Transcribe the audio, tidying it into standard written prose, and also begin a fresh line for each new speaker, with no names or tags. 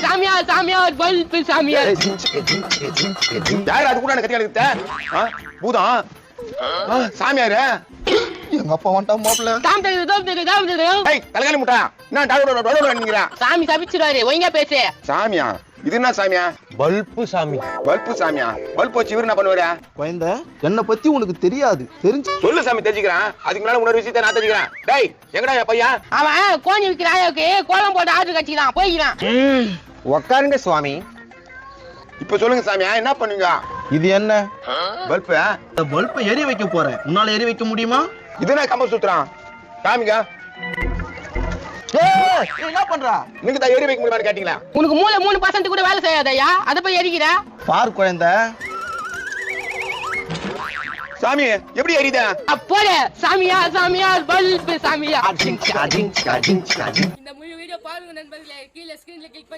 சாமியார் சாமியார் பல்பு சாமியார்.
யார் அது கூட எனக்கு கத்தி பூதம் சாமியாரு
எங்க அப்பா வந்துட்டா மாப்பிள்ள.
தலைகாலி முட்டா என்ன
சாமி சபிச்சிருவாரு ஒழுங்கா பேசு.
சாமியா இது என்ன சாமியா?
பல்பு சாமி.
பல்பு சாமியா? பல்பு வச்சு இவரு என்ன பண்ணுவாரு?
குழந்தை என்ன பத்தி உனக்கு தெரியாது, தெரிஞ்சு
சொல்லு சாமி, தெரிஞ்சுக்கிறேன். அதுக்கு மேல உன்னொரு விஷயத்தை நான் தெரிஞ்சுக்கிறேன். டேய் எங்கடா என் பையன்?
அவன் கோழி விற்கிற ஆயாவுக்கு கோலம் போட்டு ஆர்டர் கட்சிக்கலாம் போய்க்கிறான்.
உக்காருங்க சுவாமி.
இப்ப சொல்லுங்க சாமியா, என்ன பண்ணுவீங்க?
இது என்ன
பல்பு?
பல்பை எரி வைக்க போறேன். உன்னால எரி வைக்க முடியுமா?
இதுனா கம்ப சுத்துறான் சாமிங்க.
என்ன பண்றா?
நீங்க தான் எரி வைக்க முடியுமான்னு கேட்டீங்களா?
உனக்கு 3% கூட வேலை செய்யாதயா, அதை போய் எரிக்கிற.
பார் குழந்தை,
சாமி எப்படி எரியுத?
அப்போல சாமியா சாமியார் பல்பு சாமியா.
அடிங் அடிங் அடிங் அடிங்.
இந்த முழு வீடியோ பாருங்க நண்பர்களே, கீழே ஸ்கிரீன்ல கிளிக் பண்ணி